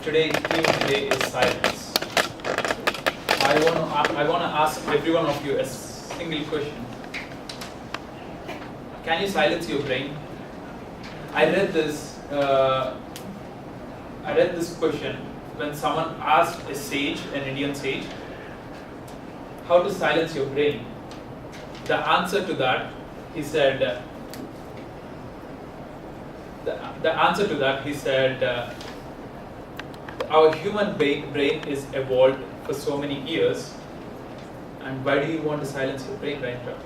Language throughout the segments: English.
today's theme today is silence. I want to ask every one of you a single question. Can you silence your brain? I read this question when someone asked a sage, an Indian sage, how to silence your brain. The answer to that, he said, our human brain is evolved for so many years, and why do you want to silence your brain right now?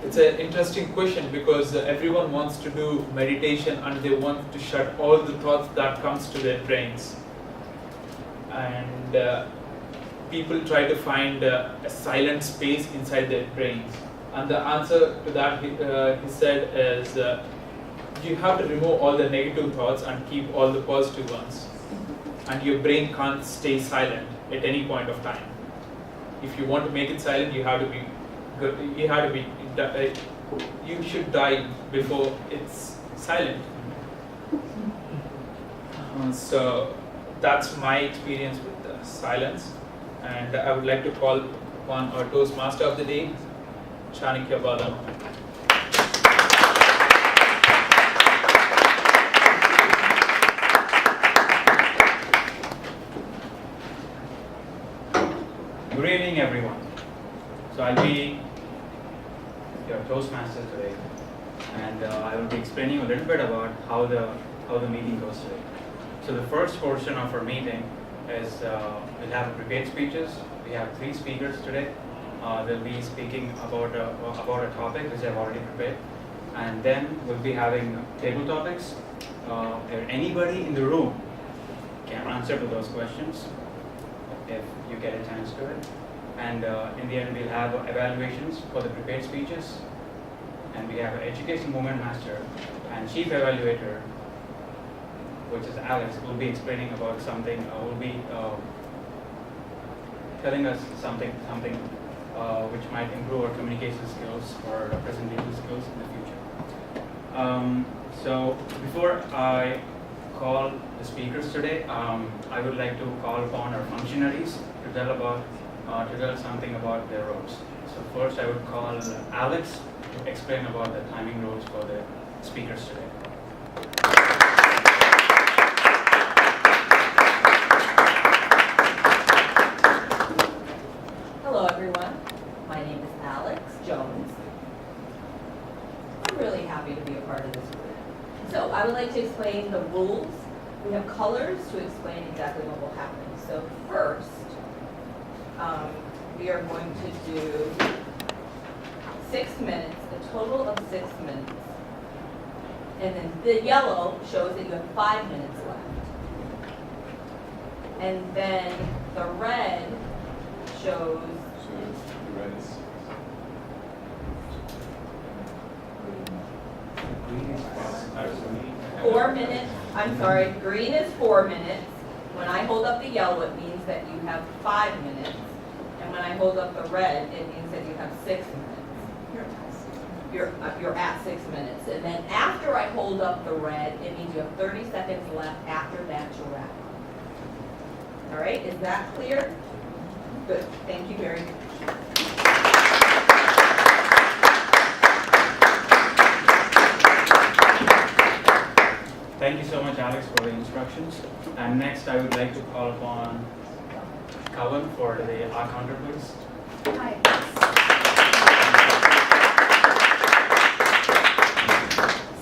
It's an interesting question because everyone wants to do meditation and they want to shut all the thoughts that comes to their brains. And people try to find a silent space inside their brains. And the answer to that, he said, is you have to remove all the negative thoughts and keep all the positive ones. And your brain can't stay silent at any point of time. If you want to make it silent, you should die before it's silent. So that's my experience with silence. And I would like to call upon our Toastmaster of the day, Chanakya Badam. Good evening, everyone. So I'll be your Toastmaster today, and I will be explaining a little bit about how the meeting goes today. So the first portion of our meeting is we'll have prepared speeches. We have 3 speakers today. They'll be speaking about a topic which I've already prepared, and then we'll be having table topics. If anybody in the room can answer to those questions, if you get a chance to it. And in the end, we'll have evaluations for the prepared speeches. And we have an education movement master and chief evaluator, which is Alex, who will be explaining about something, will be telling us something which might improve our communication skills or presentation skills in the future. So before I call the speakers today, I would like to call upon our functionaries to tell something about their roles. So first I would call Alex to explain about the timing rules for the speakers today. Hello everyone, my name is Alex Jones. I'm really happy to be a part of this group. So I would like to explain the rules. We have colors to explain exactly what will happen. So first, we are going to do 6 minutes, a total of 6 minutes. And then the yellow shows that you have 5 minutes left. And then the red shows 4 minutes. I'm sorry, green is 4 minutes. When I hold up the yellow, it means that you have 5 minutes. And when I hold up the red, it means that you have 6 minutes. You're at 6 minutes. And then after I hold up the red, it means you have 30 seconds left. After that, you'll wrap up. All right, is that clear? Good, thank you very much. Thank you so much, Alex, for the instructions. And next, I would like to call upon Kavan for our counter, please. Hi.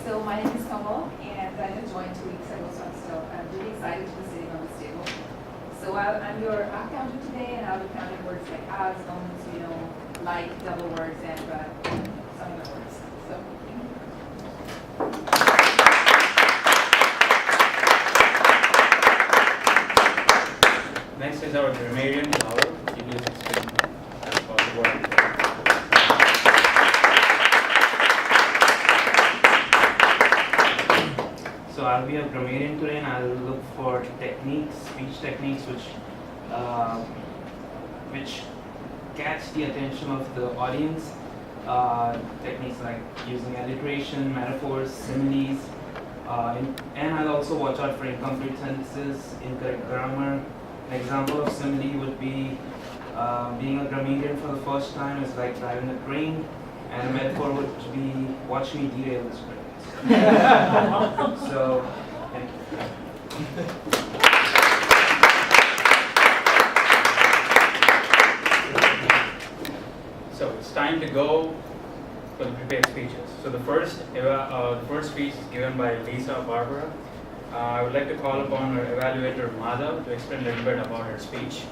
So my name is Kamal, and I just joined 2 weeks ago, so I'm really excited to be sitting on this table. So I'm your counter today, and I'll be counting words like as, like, double words, and some other words. So. Next is our grammarian, Laura. He will explain about the word. So I'll be a grammarian today, and I'll look for techniques, speech techniques, which catch the attention of the audience. Techniques like using alliteration, metaphors, similes, And I'll also watch out for incomplete sentences, incorrect grammar. An example of simile would be being a grammarian for the first time is like driving a train, and a metaphor would be watch me derail this train. So, thank you. So it's time to go for the prepared speeches. So the first speech is given by Lisa Barbara. I would like to call upon our evaluator Madhav to explain a little bit about her speech.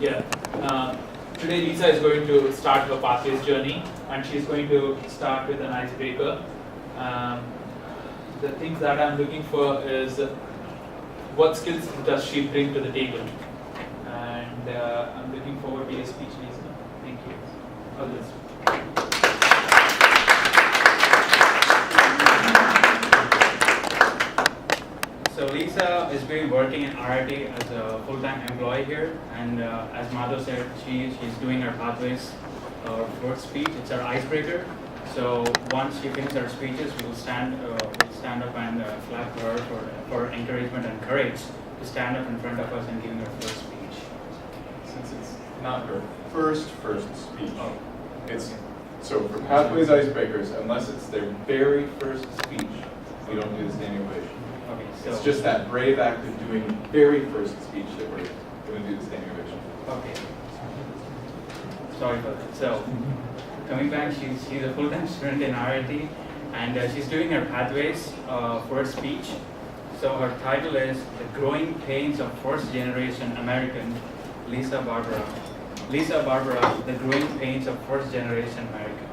Yeah. Today Lisa is going to start her pathways journey, and she's going to start with an icebreaker. The things that I'm looking for is what skills does she bring to the table, and I'm looking forward to your speech, Lisa. Thank you. All this. So Lisa is been working in RIT as a full-time employee here, and as Madhav said, she's doing her pathways first speech. It's our icebreaker. So once she finishes her speeches, we'll stand up and clap her for encouragement and courage to stand up in front of us and giving her first speech. Since it's not her first speech, it's so for Pathways Icebreakers, unless it's their very first speech, we don't do the standing ovation. Okay, so It's just that brave act of doing very first speech that we're going to do the standing ovation. okay. Sorry for that. So coming back, she's a full-time student in RIT, and she's doing her pathways first speech. So her title is The Growing Pains of First Generation American, Lisa Barbara. Lisa Barbara, The Growing Pains of First Generation American.